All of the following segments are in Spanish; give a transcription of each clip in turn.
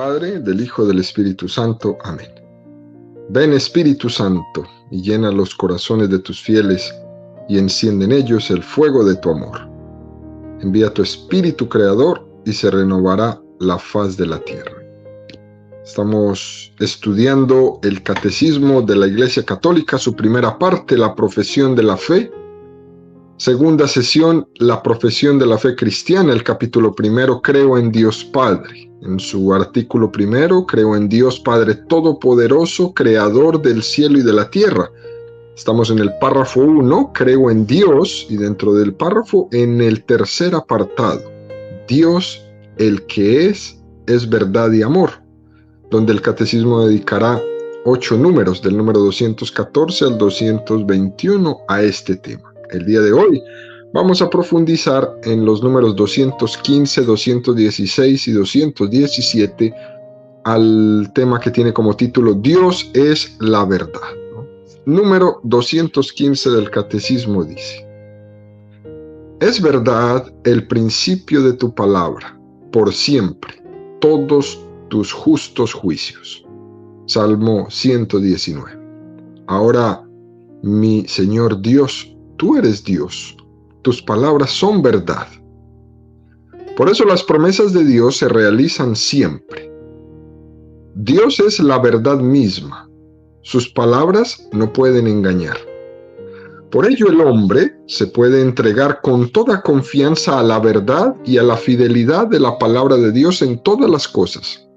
Padre, del Hijo, del Espíritu Santo. Amén. Ven, Espíritu Santo, y llena los corazones de tus fieles, y enciende en ellos el fuego de tu amor. Envía tu Espíritu Creador, y se renovará la faz de la tierra. Estamos estudiando el Catecismo de la Iglesia Católica, su primera parte, la profesión de la fe. Segunda sesión, la profesión de la fe cristiana, el capítulo primero, creo en Dios Padre. En su artículo primero, creo en Dios Padre Todopoderoso, Creador del cielo y de la tierra. Estamos en el párrafo 1, creo en Dios, y dentro del párrafo, en el tercer apartado, Dios, el que es verdad y amor, donde el catecismo dedicará 8 números, del número 214 al 221, a este tema. El día de hoy vamos a profundizar en los números 215, 216 y 217 al tema que tiene como título Dios es la verdad. Número 215 del Catecismo dice: es verdad el principio de tu palabra, por siempre, todos tus justos juicios. Salmo 119. Ahora, mi Señor Dios, tú eres Dios, tus palabras son verdad. Por eso las promesas de Dios se realizan siempre. Dios es la verdad misma, sus palabras no pueden engañar. Por ello el hombre se puede entregar con toda confianza a la verdad y a la fidelidad de la palabra de Dios en todas las cosas.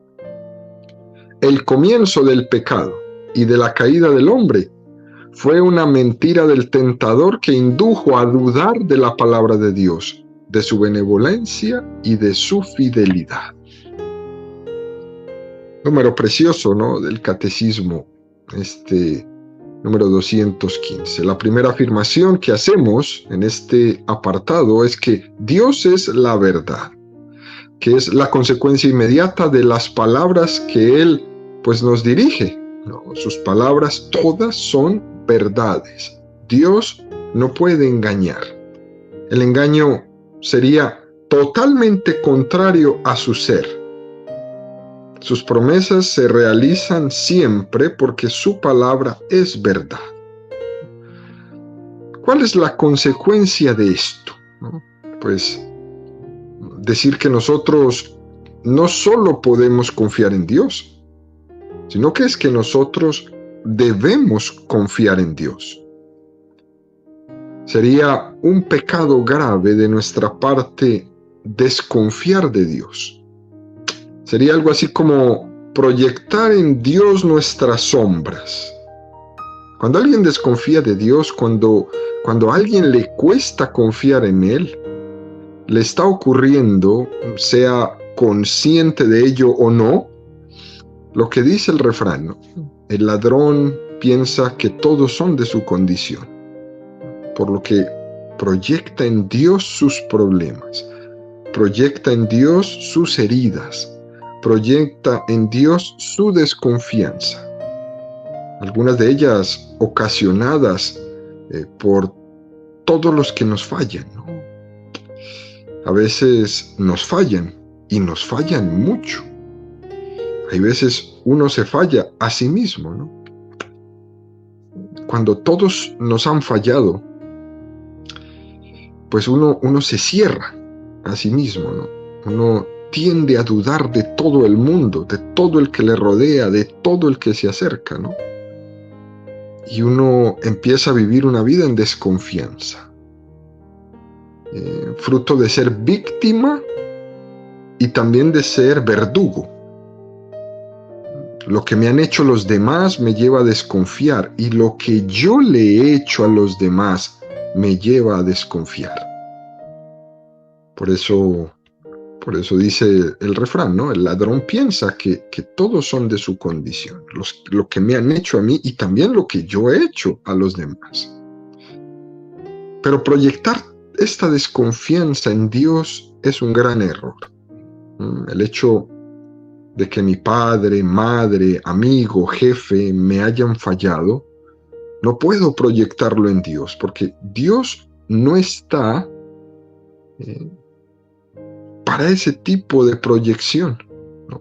El comienzo del pecado y de la caída del hombre fue una mentira del tentador que indujo a dudar de la palabra de Dios, de su benevolencia y de su fidelidad. Número precioso, ¿no?, del catecismo, número 215. La primera afirmación que hacemos en este apartado es que Dios es la verdad, que es la consecuencia inmediata de las palabras que Él pues nos dirige. ¿No? Sus palabras todas son verdades. Dios no puede engañar. El engaño sería totalmente contrario a su ser. Sus promesas se realizan siempre porque su palabra es verdad. ¿Cuál es la consecuencia de esto? ¿No? Pues decir que nosotros no solo podemos confiar en Dios, sino que es que nosotros debemos confiar en Dios. Sería un pecado grave de nuestra parte desconfiar de Dios. Sería algo así como proyectar en Dios nuestras sombras. Cuando alguien desconfía de Dios, cuando a alguien le cuesta confiar en Él, le está ocurriendo, sea consciente de ello o no, lo que dice el refrán, ¿no? El ladrón piensa que todos son de su condición, por lo que proyecta en Dios sus problemas, proyecta en Dios sus heridas, proyecta en Dios su desconfianza. Algunas de ellas ocasionadas por todos los que nos fallan, ¿no? A veces nos fallan y nos fallan mucho. Hay veces uno se falla a sí mismo, ¿no? Cuando todos nos han fallado, pues uno se cierra a sí mismo, ¿no? Uno tiende a dudar de todo el mundo, de todo el que le rodea, de todo el que se acerca, ¿no? Y uno empieza a vivir una vida en desconfianza, fruto de ser víctima y también de ser verdugo. Lo que me han hecho los demás me lleva a desconfiar, y lo que yo le he hecho a los demás me lleva a desconfiar. Por eso dice el refrán, ¿no? El ladrón piensa que todos son de su condición, lo que me han hecho a mí y también lo que yo he hecho a los demás. Pero proyectar esta desconfianza en Dios es un gran error. El hecho de que mi padre, madre, amigo, jefe me hayan fallado, no puedo proyectarlo en Dios, porque Dios no está para ese tipo de proyección, ¿no?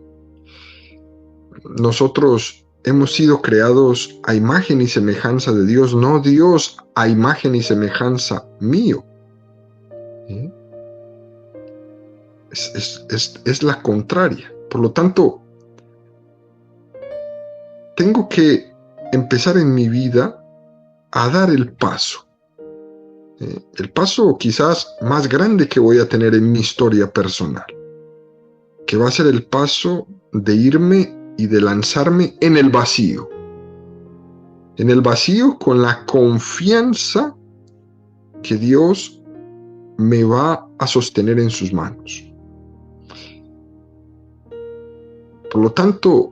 nosotros hemos sido creados a imagen y semejanza de Dios, no Dios a imagen y semejanza mío. ¿Sí? Es la contraria. Por lo tanto, tengo que empezar en mi vida a dar el paso. El paso quizás más grande que voy a tener en mi historia personal, que va a ser el paso de irme y de lanzarme en el vacío. En el vacío con la confianza que Dios me va a sostener en sus manos. Por lo tanto,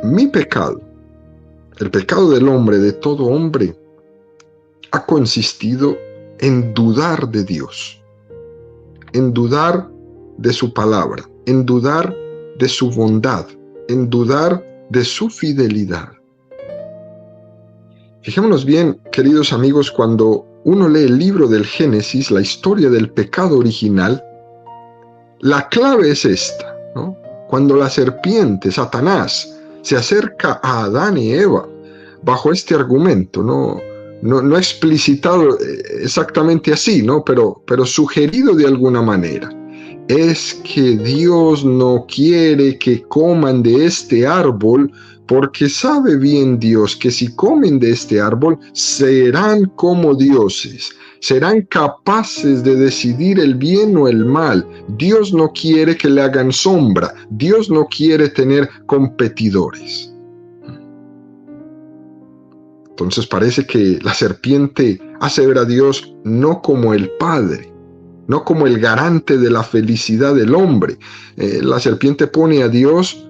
mi pecado, el pecado del hombre, de todo hombre, ha consistido en dudar de Dios, en dudar de su palabra, en dudar de su bondad, en dudar de su fidelidad. Fijémonos bien, queridos amigos, cuando uno lee el libro del Génesis, la historia del pecado original, la clave es esta, ¿no? Cuando la serpiente, Satanás, se acerca a Adán y Eva bajo este argumento, no explicitado exactamente así, ¿no? Pero sugerido de alguna manera. Es que Dios no quiere que coman de este árbol, porque sabe bien Dios que si comen de este árbol serán como dioses, serán capaces de decidir el bien o el mal. Dios no quiere que le hagan sombra, Dios no quiere tener competidores. Entonces parece que la serpiente hace ver a Dios no como el Padre, no como el garante de la felicidad del hombre. La serpiente pone a Dios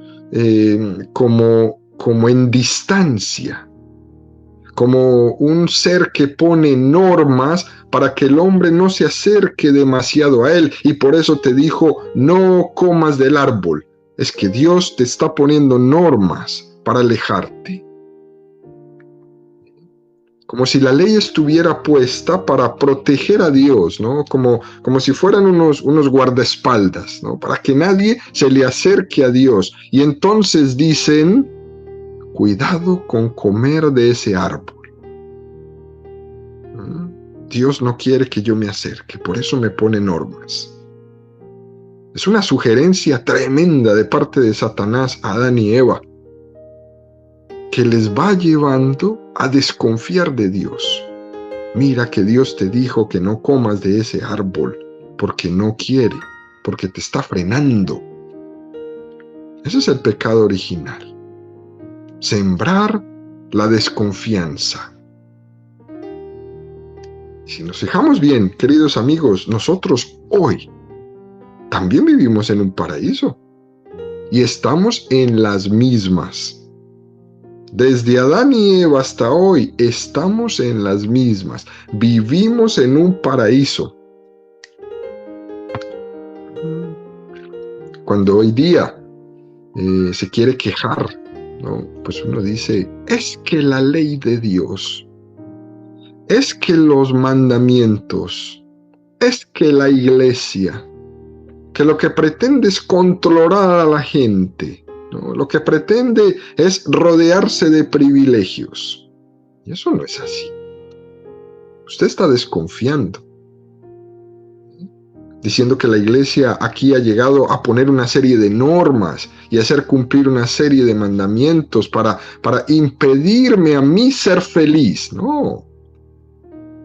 como en distancia, como un ser que pone normas para que el hombre no se acerque demasiado a él, y por eso te dijo, no comas del árbol. Es que Dios te está poniendo normas para alejarte. Como si la ley estuviera puesta para proteger a Dios, ¿no? Como si fueran unos guardaespaldas, ¿no? Para que nadie se le acerque a Dios. Y entonces dicen, cuidado con comer de ese árbol. Dios no quiere que yo me acerque, por eso me pone normas. Es una sugerencia tremenda de parte de Satanás a Adán y Eva, que les va llevando a desconfiar de Dios. Mira que Dios te dijo que no comas de ese árbol, porque no quiere, porque te está frenando. Ese es el pecado original. Sembrar la desconfianza. Si nos fijamos bien, queridos amigos, nosotros hoy también vivimos en un paraíso y estamos en las mismas. Desde Adán y Eva hasta hoy estamos en las mismas. Vivimos en un paraíso. Cuando hoy día se quiere quejar, ¿no? Pues uno dice, es que la ley de Dios, es que los mandamientos, es que la iglesia, que lo que pretende es controlar a la gente, ¿no? Lo que pretende es rodearse de privilegios. Y eso no es así. Usted está desconfiando, diciendo que la iglesia aquí ha llegado a poner una serie de normas y hacer cumplir una serie de mandamientos para impedirme a mí ser feliz. No,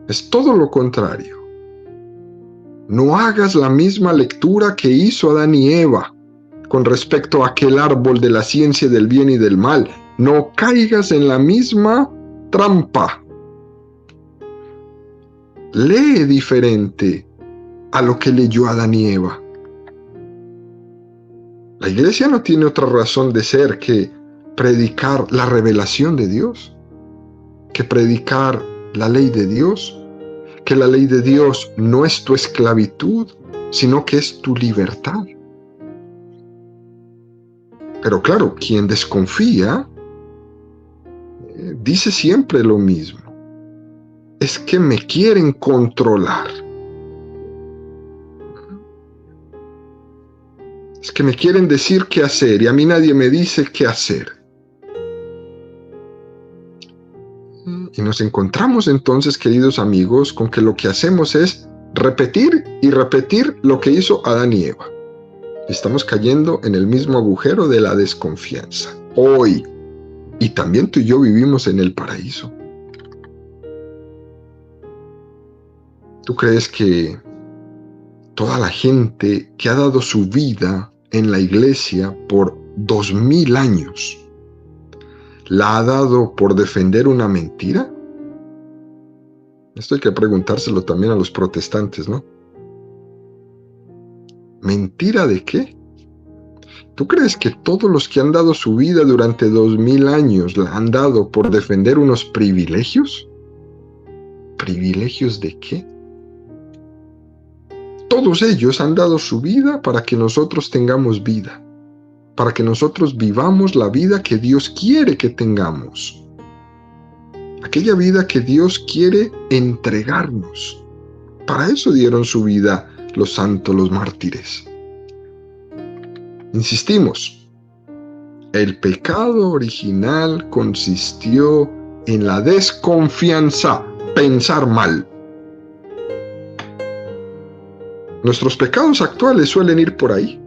es todo lo contrario. No hagas la misma lectura que hizo Adán y Eva con respecto a aquel árbol de la ciencia del bien y del mal. No caigas en la misma trampa. Lee diferente a lo que leyó Adán y Eva. La iglesia no tiene otra razón de ser que predicar la revelación de Dios, que predicar la ley de Dios, que la ley de Dios no es tu esclavitud, sino que es tu libertad. Pero claro, quien desconfía dice siempre lo mismo. Es que me quieren controlar. Es que me quieren decir qué hacer y a mí nadie me dice qué hacer. Y nos encontramos entonces, queridos amigos, con que lo que hacemos es repetir y repetir lo que hizo Adán y Eva. Estamos cayendo en el mismo agujero de la desconfianza. Hoy. Y también tú y yo vivimos en el paraíso. ¿Tú crees que toda la gente que ha dado su vida en la iglesia por 2000 años la ha dado por defender una mentira? Esto hay que preguntárselo también a los protestantes, ¿no? ¿Mentira de qué? ¿Tú crees que todos los que han dado su vida durante 2000 años la han dado por defender unos privilegios? ¿Privilegios de qué? Todos ellos han dado su vida para que nosotros tengamos vida, para que nosotros vivamos la vida que Dios quiere que tengamos. Aquella vida que Dios quiere entregarnos. Para eso dieron su vida los santos, los mártires. Insistimos, el pecado original consistió en la desconfianza, pensar mal. Nuestros pecados actuales suelen ir por ahí.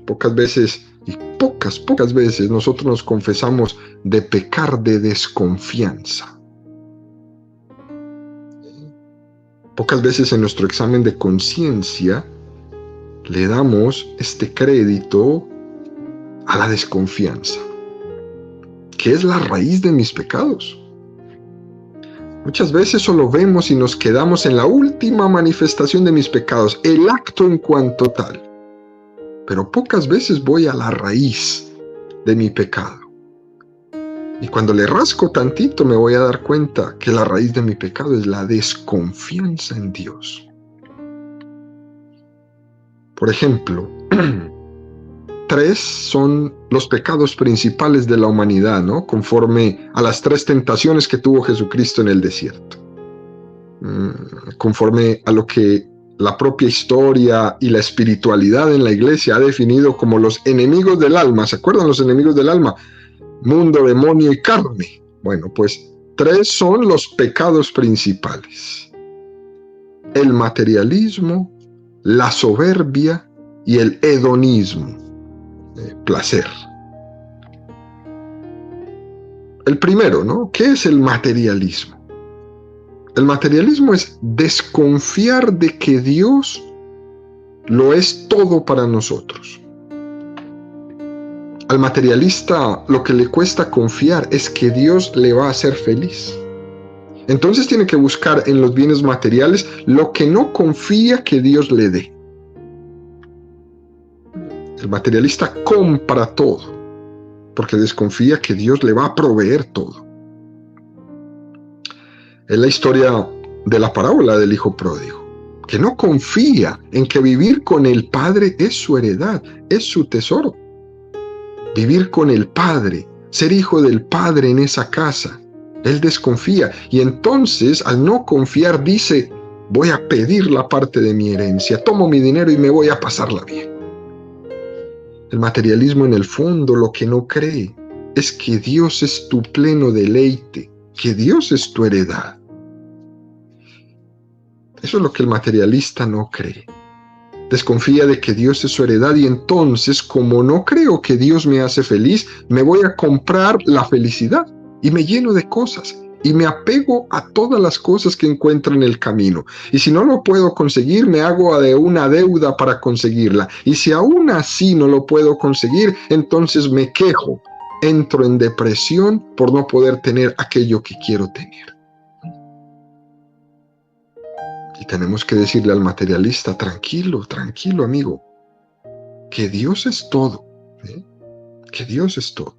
Pocas veces, y pocas veces nosotros nos confesamos de pecar de desconfianza. Pocas veces en nuestro examen de conciencia le damos este crédito a la desconfianza, que es la raíz de mis pecados. Muchas veces solo vemos y nos quedamos en la última manifestación de mis pecados, el acto en cuanto tal. Pero pocas veces voy a la raíz de mi pecado. Y cuando le rasco tantito me voy a dar cuenta que la raíz de mi pecado es la desconfianza en Dios. Por ejemplo, 3 son los pecados principales de la humanidad, ¿no? Conforme a las 3 tentaciones que tuvo Jesucristo en el desierto. Conforme a lo que la propia historia y la espiritualidad en la iglesia ha definido como los enemigos del alma. ¿Se acuerdan los enemigos del alma? Mundo, demonio y carne. Bueno, pues 3 son los pecados principales: el materialismo, la soberbia y el hedonismo, placer. El primero, ¿no? ¿Qué es el materialismo? El materialismo es desconfiar de que Dios lo es todo para nosotros. Al materialista lo que le cuesta confiar es que Dios le va a hacer feliz. Entonces tiene que buscar en los bienes materiales lo que no confía que Dios le dé. El materialista compra todo porque desconfía que Dios le va a proveer todo. Es la historia de la parábola del hijo pródigo, que no confía en que vivir con el Padre es su heredad, es su tesoro. Vivir con el Padre, ser hijo del Padre en esa casa. Él desconfía y entonces al no confiar dice: voy a pedir la parte de mi herencia, tomo mi dinero y me voy a pasarla bien. El materialismo en el fondo lo que no cree es que Dios es tu pleno deleite, que Dios es tu heredad. Eso es lo que el materialista no cree. Desconfía de que Dios es su heredad y entonces, como no creo que Dios me hace feliz, me voy a comprar la felicidad y me lleno de cosas y me apego a todas las cosas que encuentro en el camino. Y si no lo puedo conseguir, me hago de una deuda para conseguirla. Y si aún así no lo puedo conseguir, entonces me quejo. Entro en depresión por no poder tener aquello que quiero tener. Y tenemos que decirle al materialista: tranquilo, tranquilo, amigo, que Dios es todo, ¿eh? Que Dios es todo.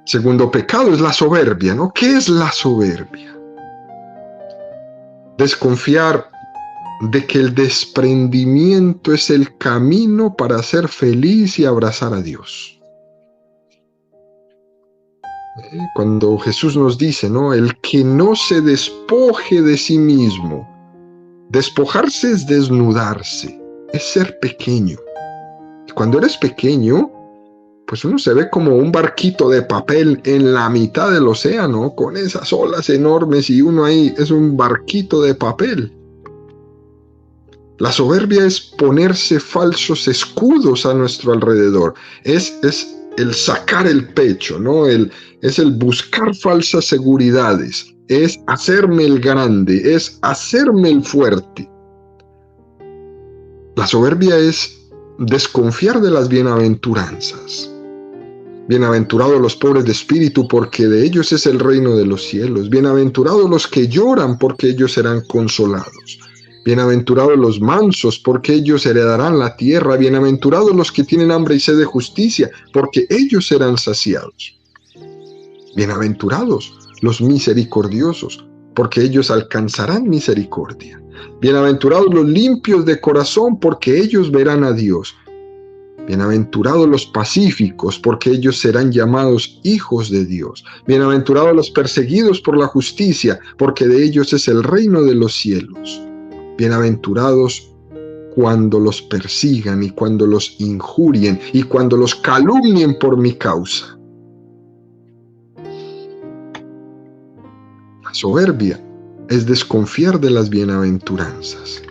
Segundo pecado es la soberbia, ¿no? ¿Qué es la soberbia? Desconfiar de que el desprendimiento es el camino para ser feliz y abrazar a Dios. Cuando Jesús nos dice, ¿no? El que no se despoje de sí mismo. Despojarse es desnudarse. es ser pequeño. Y cuando eres pequeño, pues uno se ve como un barquito de papel en la mitad del océano, con esas olas enormes, y uno ahí es un barquito de papel. La soberbia es ponerse falsos escudos a nuestro alrededor, es el sacar el pecho, ¿no? Es el buscar falsas seguridades, es hacerme el grande, es hacerme el fuerte. La soberbia es desconfiar de las bienaventuranzas. Bienaventurados los pobres de espíritu, porque de ellos es el reino de los cielos. Bienaventurados los que lloran, porque ellos serán consolados. Bienaventurados los mansos, porque ellos heredarán la tierra. Bienaventurados los que tienen hambre y sed de justicia, porque ellos serán saciados. Bienaventurados los misericordiosos, porque ellos alcanzarán misericordia. Bienaventurados los limpios de corazón, porque ellos verán a Dios. Bienaventurados los pacíficos, porque ellos serán llamados hijos de Dios. Bienaventurados los perseguidos por la justicia, porque de ellos es el reino de los cielos. Bienaventurados cuando los persigan y cuando los injurien y cuando los calumnien por mi causa. La soberbia es desconfiar de las bienaventuranzas.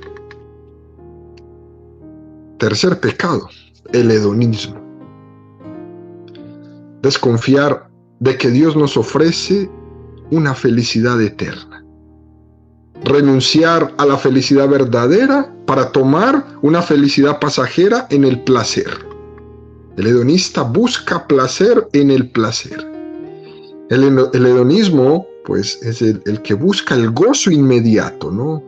Tercer pecado, el hedonismo. Desconfiar de que Dios nos ofrece una felicidad eterna. Renunciar a la felicidad verdadera para tomar una felicidad pasajera en el placer. El hedonista busca placer en el placer. El hedonismo, pues, es el que busca el gozo inmediato, ¿no?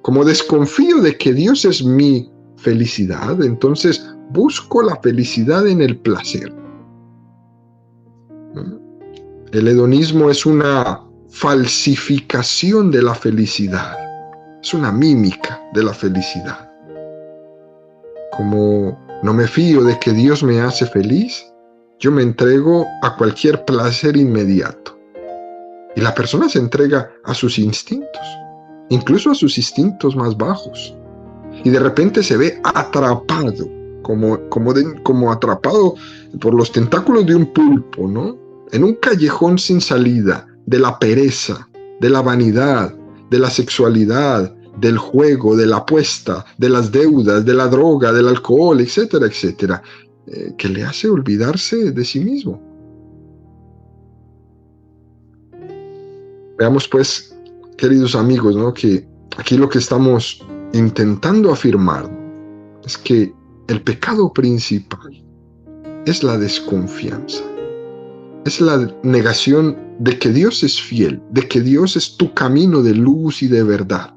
Como desconfío de que Dios es mi felicidad, entonces busco la felicidad en el placer. El hedonismo es una falsificación de la felicidad, es una mímica de la felicidad. Como no me fío de que Dios me hace feliz, yo me entrego a cualquier placer inmediato. Y la persona se entrega a sus instintos, incluso a sus instintos más bajos. Y de repente se ve atrapado, como atrapado por los tentáculos de un pulpo, ¿no? En un callejón sin salida, de la pereza, de la vanidad, de la sexualidad, del juego, de la apuesta, de las deudas, de la droga, del alcohol, etcétera, etcétera, que le hace olvidarse de sí mismo. Veamos pues, queridos amigos, ¿no? Que aquí lo que estamos intentando afirmar es que el pecado principal es la desconfianza. Es la negación de que Dios es fiel, de que Dios es tu camino de luz y de verdad.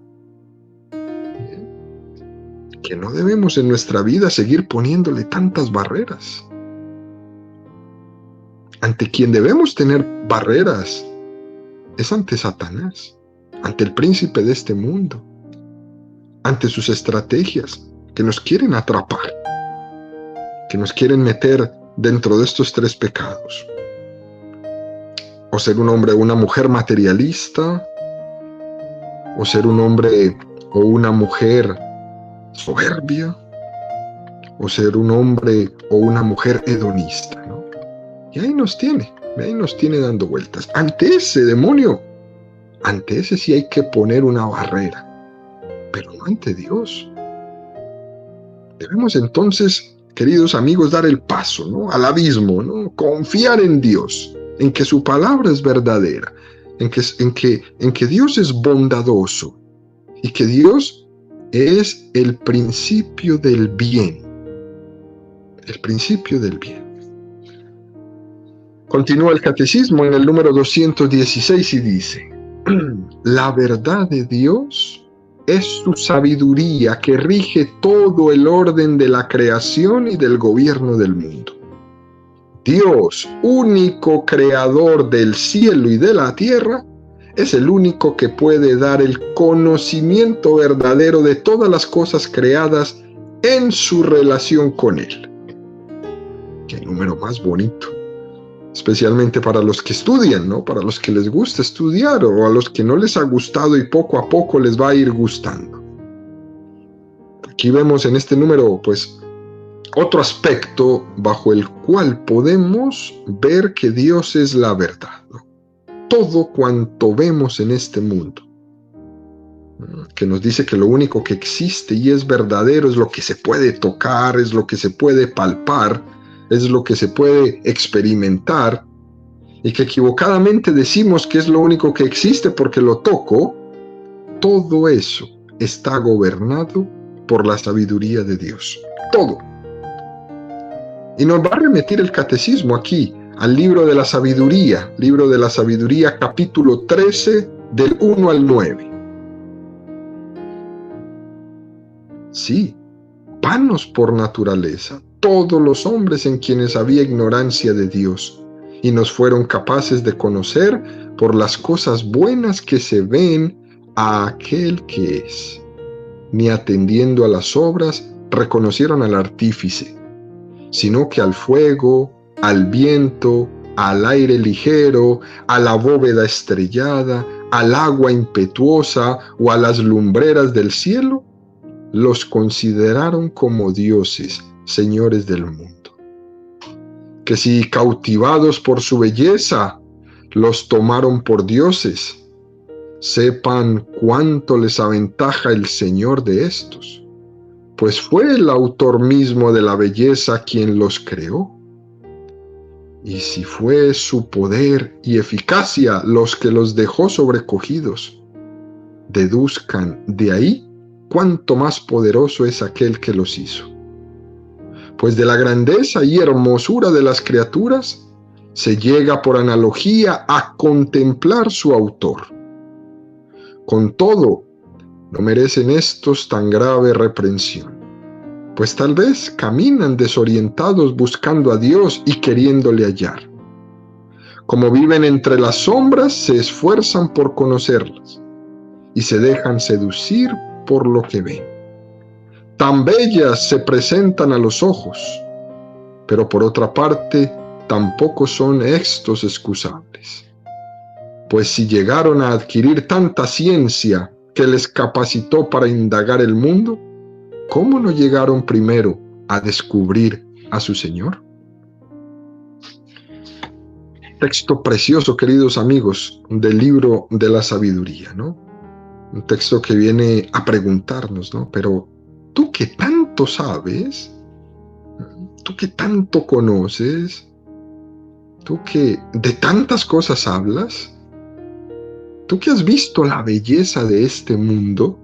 Que no debemos en nuestra vida seguir poniéndole tantas barreras. Ante quien debemos tener barreras es ante Satanás, ante el príncipe de este mundo, ante sus estrategias que nos quieren atrapar, que nos quieren meter dentro de estos tres pecados. O ser un hombre o una mujer materialista, o ser un hombre o una mujer soberbia, o ser un hombre o una mujer hedonista, ¿no? Y ahí nos tiene dando vueltas. Ante ese demonio, ante ese sí hay que poner una barrera, pero no ante Dios. Debemos entonces, queridos amigos, dar el paso, ¿no? Al abismo, ¿no? Confiar en Dios, en que su palabra es verdadera, en que Dios es bondadoso y que Dios es el principio del bien. El principio del bien. Continúa el catecismo en el número 216 y dice: la verdad de Dios es su sabiduría que rige todo el orden de la creación y del gobierno del mundo. Dios, único creador del cielo y de la tierra, es el único que puede dar el conocimiento verdadero de todas las cosas creadas en su relación con Él. Qué número más bonito. Especialmente para los que estudian, ¿no? Para los que les gusta estudiar, o a los que no les ha gustado y poco a poco les va a ir gustando. Aquí vemos en este número, pues, otro aspecto bajo el cual podemos ver que Dios es la verdad, ¿no? Todo cuanto vemos en este mundo, que nos dice que lo único que existe y es verdadero es lo que se puede tocar, es lo que se puede palpar, es lo que se puede experimentar, y que equivocadamente decimos que es lo único que existe porque lo toco. Todo eso está gobernado por la sabiduría de Dios. Todo. Y nos va a remitir el catecismo aquí al libro de la sabiduría, capítulo 13, del 1 al 9. Sí, vanos por naturaleza, todos los hombres en quienes había ignorancia de Dios, y nos fueron capaces de conocer por las cosas buenas que se ven a aquel que es. Ni atendiendo a las obras reconocieron al artífice, sino que al fuego, al viento, al aire ligero, a la bóveda estrellada, al agua impetuosa o a las lumbreras del cielo, los consideraron como dioses, señores del mundo. Que si cautivados por su belleza, los tomaron por dioses, sepan cuánto les aventaja el Señor de estos, pues fue el autor mismo de la belleza quien los creó. Y si fue su poder y eficacia los que los dejó sobrecogidos, deduzcan de ahí cuánto más poderoso es aquel que los hizo. Pues de la grandeza y hermosura de las criaturas se llega por analogía a contemplar su autor. Con todo, no merecen estos tan grave reprensión, pues tal vez caminan desorientados buscando a Dios y queriéndole hallar. Como viven entre las sombras, se esfuerzan por conocerlas y se dejan seducir por lo que ven. Tan bellas se presentan a los ojos, pero por otra parte, tampoco son estos excusables. Pues si llegaron a adquirir tanta ciencia que les capacitó para indagar el mundo, ¿cómo no llegaron primero a descubrir a su Señor? Texto precioso, queridos amigos, del libro de la sabiduría, ¿no? Un texto que viene a preguntarnos, ¿no? Pero tú que tanto sabes, tú que tanto conoces, tú que de tantas cosas hablas, tú que has visto la belleza de este mundo,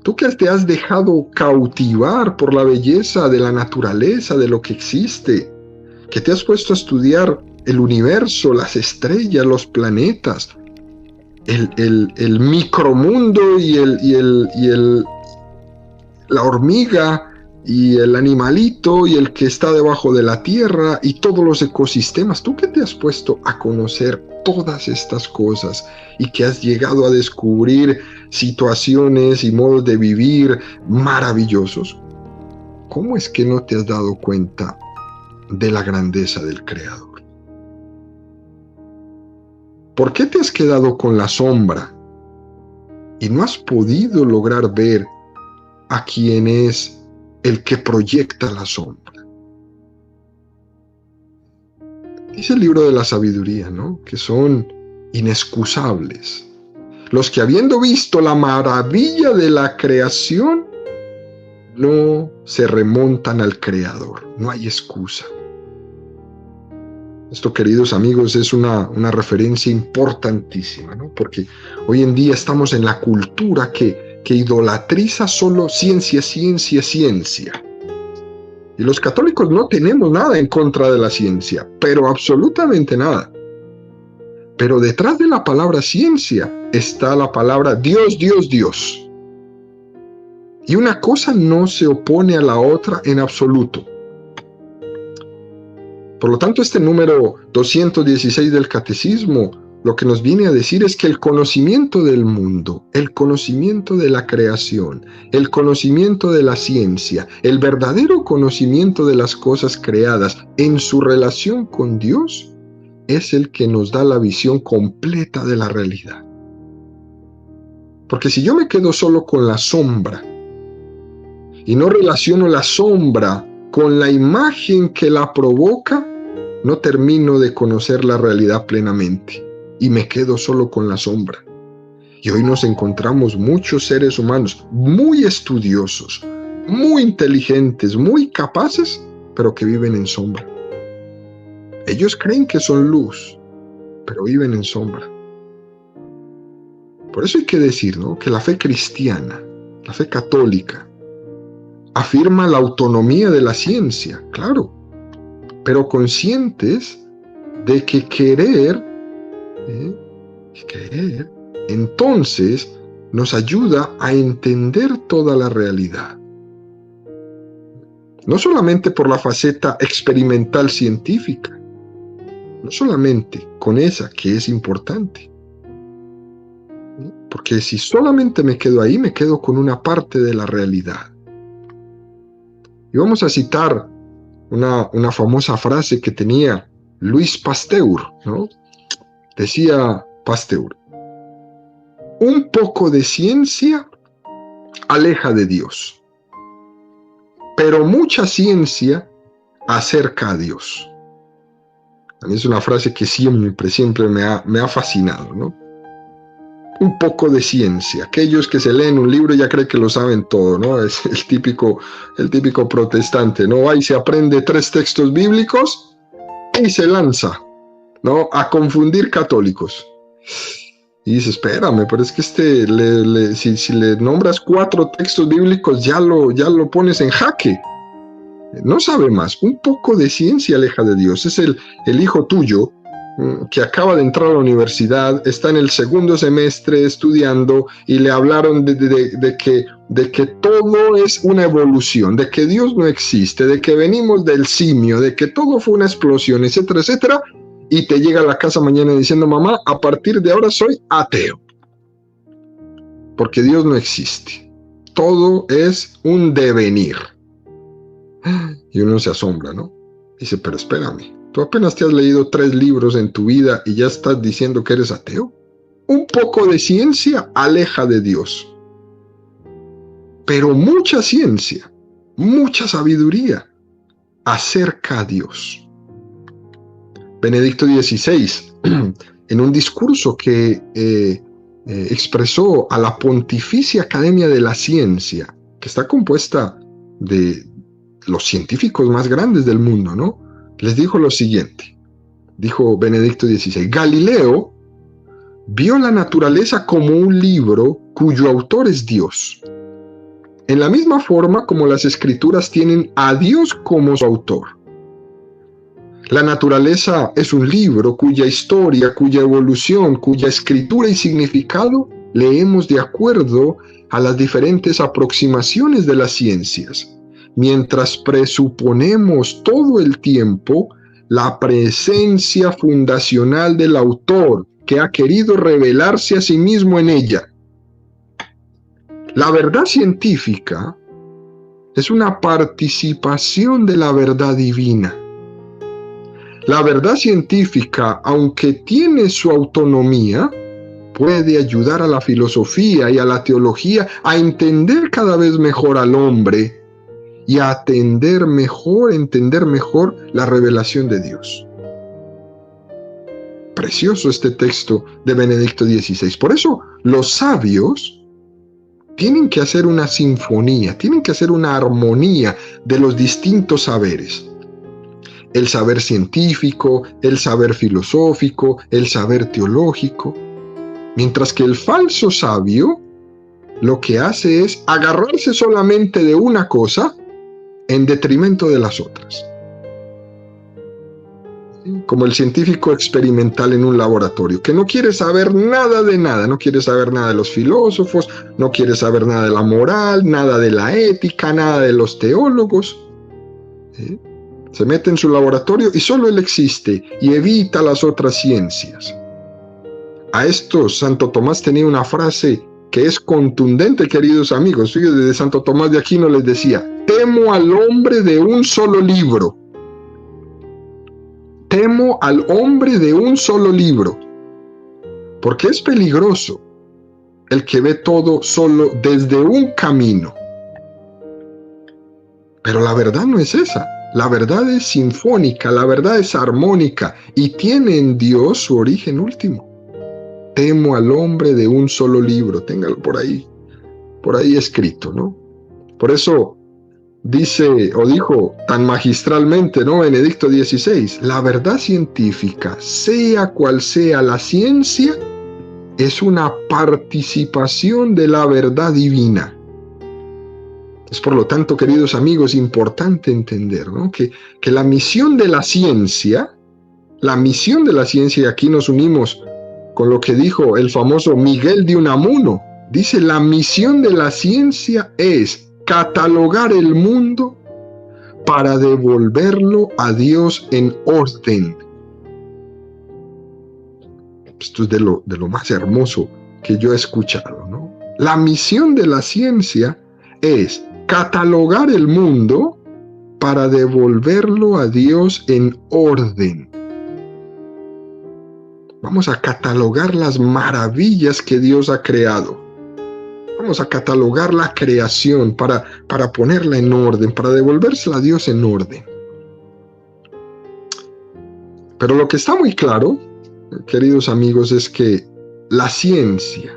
tú que te has dejado cautivar por la belleza de la naturaleza, de lo que existe, que te has puesto a estudiar el universo, las estrellas, los planetas, el micromundo y la hormiga y el animalito y el que está debajo de la tierra y todos los ecosistemas. ¿Tú que te has puesto a conocer todas estas cosas y que has llegado a descubrir situaciones y modos de vivir maravillosos? ¿Cómo es que no te has dado cuenta de la grandeza del Creador? ¿Por qué te has quedado con la sombra y no has podido lograr ver a quién es el que proyecta la sombra? Dice el libro de la sabiduría, ¿no? Que son inexcusables los que, habiendo visto la maravilla de la creación, no se remontan al Creador. No hay excusa. Esto, queridos amigos, es una referencia importantísima, ¿no? Porque hoy en día estamos en la cultura que idolatriza solo ciencia, ciencia, ciencia. Y los católicos no tenemos nada en contra de la ciencia, pero absolutamente nada. Pero detrás de la palabra ciencia está la palabra Dios, Dios, Dios. Y una cosa no se opone a la otra en absoluto. Por lo tanto, este número 216 del Catecismo lo que nos viene a decir es que el conocimiento del mundo, el conocimiento de la creación, el conocimiento de la ciencia, el verdadero conocimiento de las cosas creadas en su relación con Dios, es el que nos da la visión completa de la realidad. Porque si yo me quedo solo con la sombra, y no relaciono la sombra con la imagen que la provoca, no termino de conocer la realidad plenamente y me quedo solo con la sombra. Y hoy nos encontramos muchos seres humanos muy estudiosos, muy inteligentes, muy capaces, pero que viven en sombra. Ellos creen que son luz, pero viven en sombra. Por eso hay que decir, ¿no?, que la fe cristiana, la fe católica, afirma la autonomía de la ciencia, claro, pero conscientes de que querer, entonces nos ayuda a entender toda la realidad. No solamente por la faceta experimental científica, no solamente con esa que es importante, porque si solamente me quedo ahí, me quedo con una parte de la realidad. Y vamos a citar una famosa frase que tenía Louis Pasteur, ¿no? Decía Pasteur: un poco de ciencia aleja de Dios, pero mucha ciencia acerca a Dios. A mí es una frase que siempre me ha fascinado, ¿no? Un poco de ciencia. Aquellos que se leen un libro ya creen que lo saben todo, ¿no? Es el típico protestante, ¿no? Ahí se aprende 3 textos bíblicos y se lanza, ¿no?, a confundir católicos. Y dice, espérame, pero es que si le nombras 4 textos bíblicos ya lo pones en jaque. No sabe más. Un poco de ciencia aleja de Dios. Es el hijo tuyo que acaba de entrar a la universidad, está en el 2º semestre estudiando y le hablaron de que todo es una evolución, de que Dios no existe, de que venimos del simio, de que todo fue una explosión, etcétera, etcétera, y te llega a la casa mañana diciendo, mamá, a partir de ahora soy ateo, porque Dios no existe, todo es un devenir. Y uno se asombra, ¿no? Dice, pero espérame, tú apenas te has leído 3 libros en tu vida y ya estás diciendo que eres ateo. Un poco de ciencia aleja de Dios, pero mucha ciencia, mucha sabiduría acerca a Dios. Benedicto XVI, en un discurso que expresó a la Pontificia Academia de la Ciencia, que está compuesta de los científicos más grandes del mundo, ¿no?, les dijo lo siguiente. Dijo Benedicto XVI: Galileo vio la naturaleza como un libro cuyo autor es Dios, en la misma forma como las escrituras tienen a Dios como su autor. La naturaleza es un libro cuya historia, cuya evolución, cuya escritura y significado leemos de acuerdo a las diferentes aproximaciones de las ciencias, mientras presuponemos todo el tiempo la presencia fundacional del autor que ha querido revelarse a sí mismo en ella. La verdad científica es una participación de la verdad divina. La verdad científica, aunque tiene su autonomía, puede ayudar a la filosofía y a la teología a entender cada vez mejor al hombre y a entender mejor la revelación de Dios. Precioso este texto de Benedicto XVI. Por eso los sabios tienen que hacer una sinfonía, tienen que hacer una armonía de los distintos saberes. El saber científico, el saber filosófico, el saber teológico. Mientras que el falso sabio lo que hace es agarrarse solamente de una cosa en detrimento de las otras. Como el científico experimental en un laboratorio, que no quiere saber nada de nada, no quiere saber nada de los filósofos, no quiere saber nada de la moral, nada de la ética, nada de los teólogos. Se mete en su laboratorio y solo él existe y evita las otras ciencias. A esto Santo Tomás tenía una frase que es contundente, queridos amigos. Fíjense, de Santo Tomás de Aquino les decía: temo al hombre de un solo libro. Temo al hombre de un solo libro, porque es peligroso el que ve todo solo desde un camino. Pero la verdad no es esa. La verdad es sinfónica, la verdad es armónica y tiene en Dios su origen último. Temo al hombre de un solo libro. Téngalo por ahí escrito, ¿no? Por eso dice o dijo tan magistralmente, ¿no? Benedicto XVI, la verdad científica, sea cual sea la ciencia, es una participación de la verdad divina. Es por lo tanto, queridos amigos, importante entender, ¿no? que la misión de la ciencia, y aquí nos unimos con lo que dijo el famoso Miguel de Unamuno, dice, la misión de la ciencia es catalogar el mundo para devolverlo a Dios en orden. Esto es de lo más hermoso que yo he escuchado, ¿no? La misión de la ciencia es catalogar el mundo para devolverlo a Dios en orden. Vamos a catalogar las maravillas que Dios ha creado. Vamos a catalogar la creación para ponerla en orden, para devolvérsela a Dios en orden. Pero lo que está muy claro, queridos amigos, es que la ciencia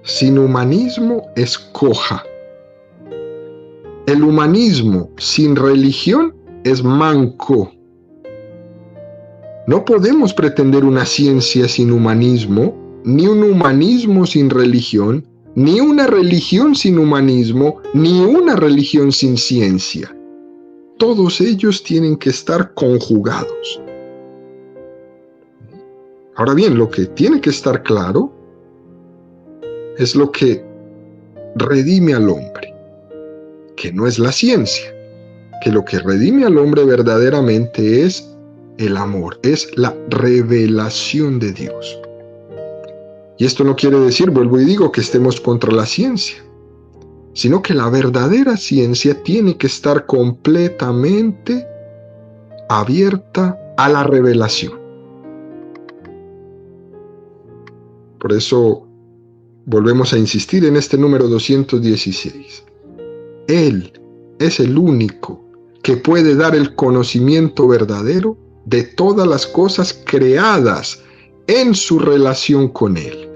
sin humanismo es coja. El humanismo sin religión es manco. No podemos pretender una ciencia sin humanismo, ni un humanismo sin religión, ni una religión sin humanismo, ni una religión sin ciencia. Todos ellos tienen que estar conjugados. Ahora bien, lo que tiene que estar claro es lo que redime al hombre, que no es la ciencia, que lo que redime al hombre verdaderamente es el amor, es la revelación de Dios. Y esto no quiere decir, vuelvo y digo, que estemos contra la ciencia, sino que la verdadera ciencia tiene que estar completamente abierta a la revelación. Por eso volvemos a insistir en este número 216. Él es el único que puede dar el conocimiento verdadero de todas las cosas creadas en su relación con Él.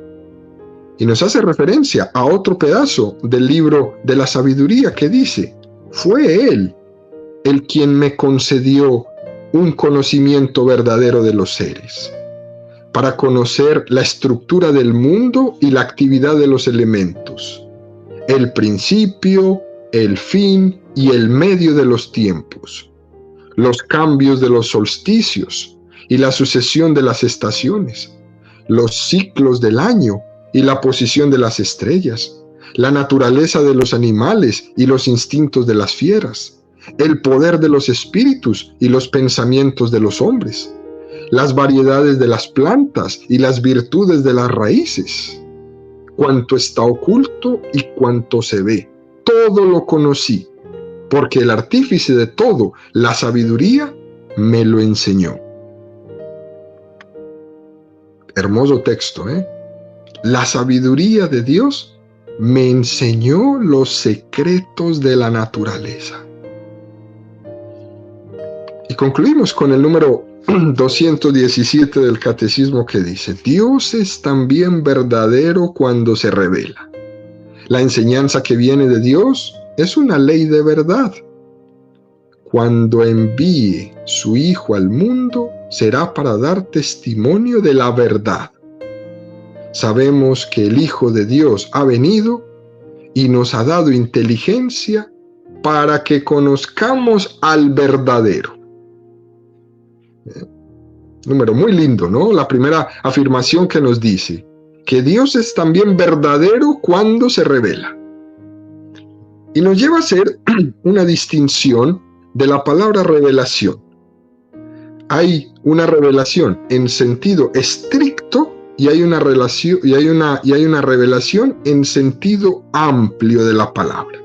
Y nos hace referencia a otro pedazo del libro de la sabiduría que dice, fue Él el quien me concedió un conocimiento verdadero de los seres, para conocer la estructura del mundo y la actividad de los elementos, el principio, el fin y el medio de los tiempos, los cambios de los solsticios y la sucesión de las estaciones, los ciclos del año y la posición de las estrellas, la naturaleza de los animales y los instintos de las fieras, el poder de los espíritus y los pensamientos de los hombres, las variedades de las plantas y las virtudes de las raíces, cuanto está oculto y cuanto se ve, todo lo conocí, porque el artífice de todo, la sabiduría, me lo enseñó. Hermoso texto, ¿eh? La sabiduría de Dios me enseñó los secretos de la naturaleza. Y concluimos con el número 217 del Catecismo que dice, Dios es también verdadero cuando se revela. La enseñanza que viene de Dios es una ley de verdad. Cuando envíe su Hijo al mundo, será para dar testimonio de la verdad. Sabemos que el Hijo de Dios ha venido y nos ha dado inteligencia para que conozcamos al verdadero. Número muy lindo, ¿no? La primera afirmación que nos dice que Dios es también verdadero cuando se revela. Y nos lleva a hacer una distinción de la palabra revelación. Hay una revelación en sentido estricto y hay una revelación en sentido amplio de la palabra.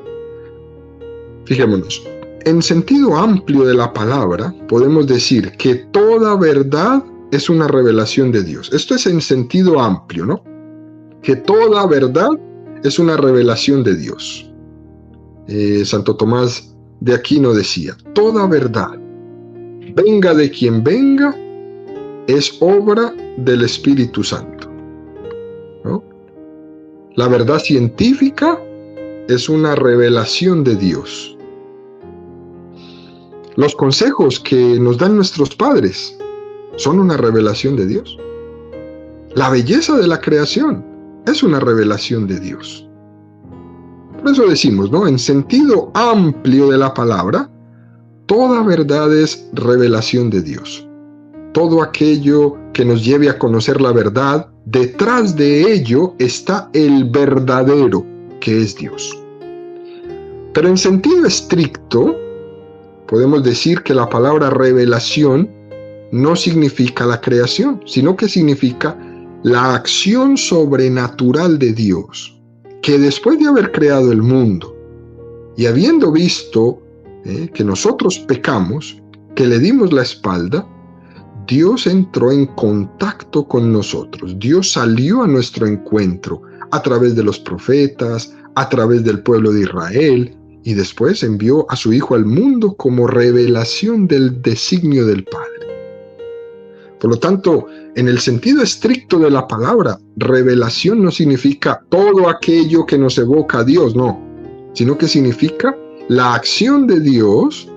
Fijémonos, en sentido amplio de la palabra podemos decir que toda verdad es una revelación de Dios. Esto es en sentido amplio, ¿no? Que toda verdad es una revelación de Dios. Santo Tomás de Aquino decía: toda verdad, venga de quien venga, es obra del Espíritu Santo, ¿no? La verdad científica es una revelación de Dios. Los consejos que nos dan nuestros padres son una revelación de Dios. La belleza de la creación es una revelación de Dios. Por eso decimos, ¿no? En sentido amplio de la palabra, toda verdad es revelación de Dios. Todo aquello que nos lleve a conocer la verdad, detrás de ello está el verdadero, que es Dios. Pero en sentido estricto, podemos decir que la palabra revelación no significa la creación, sino que significa la acción sobrenatural de Dios, que después de haber creado el mundo y habiendo visto que nosotros pecamos, que le dimos la espalda, Dios entró en contacto con nosotros. Dios salió a nuestro encuentro a través de los profetas, a través del pueblo de Israel, y después envió a su Hijo al mundo como revelación del designio del Padre. Por lo tanto, en el sentido estricto de la palabra, revelación no significa todo aquello que nos evoca a Dios, no, sino que significa la acción de Dios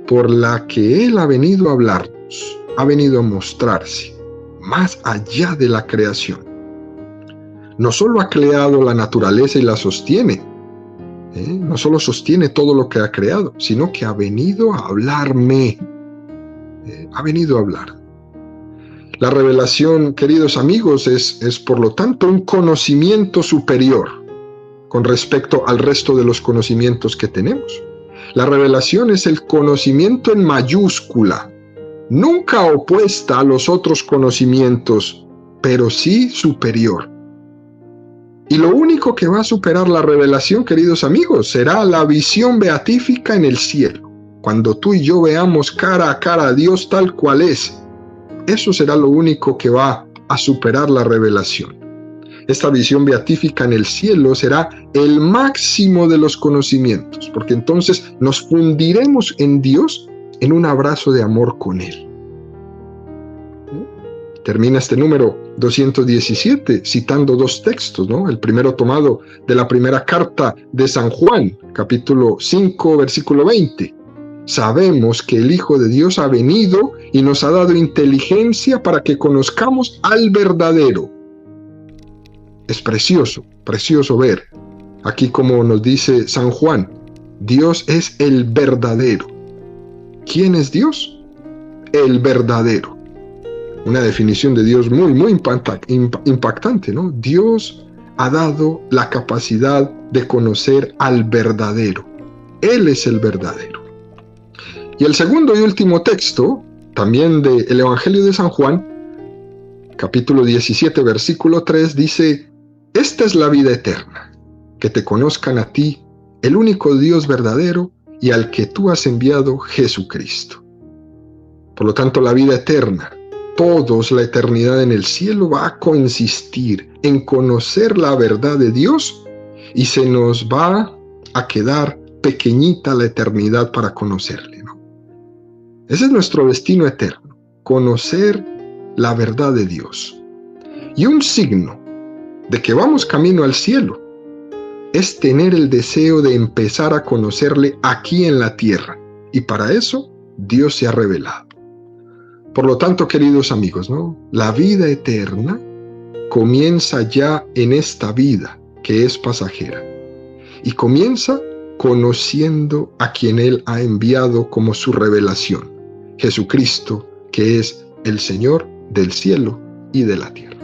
por la que Él ha venido a hablarnos, ha venido a mostrarse, más allá de la creación. No solo ha creado la naturaleza y la sostiene, no solo sostiene todo lo que ha creado, sino que ha venido a hablarme, ha venido a hablar. La revelación, queridos amigos, es por lo tanto un conocimiento superior con respecto al resto de los conocimientos que tenemos. La revelación es el conocimiento en mayúscula, nunca opuesta a los otros conocimientos, pero sí superior. Y lo único que va a superar la revelación, queridos amigos, será la visión beatífica en el cielo, cuando tú y yo veamos cara a cara a Dios tal cual es. Eso será lo único que va a superar la revelación. Esta visión beatífica en el cielo será el máximo de los conocimientos, porque entonces nos fundiremos en Dios en un abrazo de amor con Él. Termina este número 217 citando dos textos, ¿no? El primero tomado de la primera carta de San Juan, capítulo 5, versículo 20. Sabemos que el Hijo de Dios ha venido y nos ha dado inteligencia para que conozcamos al verdadero. Es precioso, precioso ver aquí como nos dice San Juan, Dios es el verdadero. ¿Quién es Dios? El verdadero. Una definición de Dios muy impactante, ¿no? Dios ha dado la capacidad de conocer al verdadero. Él es el verdadero. Y el segundo y último texto, también del Evangelio de San Juan, capítulo 17, versículo 3, dice: esta es la vida eterna, que te conozcan a ti, el único Dios verdadero, y al que tú has enviado, Jesucristo. Por lo tanto, la vida eterna, todos la eternidad en el cielo va a consistir en conocer la verdad de Dios, y se nos va a quedar pequeñita la eternidad para conocerle, ¿no? Ese es nuestro destino eterno, conocer la verdad de Dios. Y un signo de que vamos camino al cielo es tener el deseo de empezar a conocerle aquí en la tierra. Y para eso Dios se ha revelado. Por lo tanto, queridos amigos, ¿no? La vida eterna comienza ya en esta vida que es pasajera. Y comienza conociendo a quien Él ha enviado como su revelación, Jesucristo, que es el Señor del cielo y de la tierra.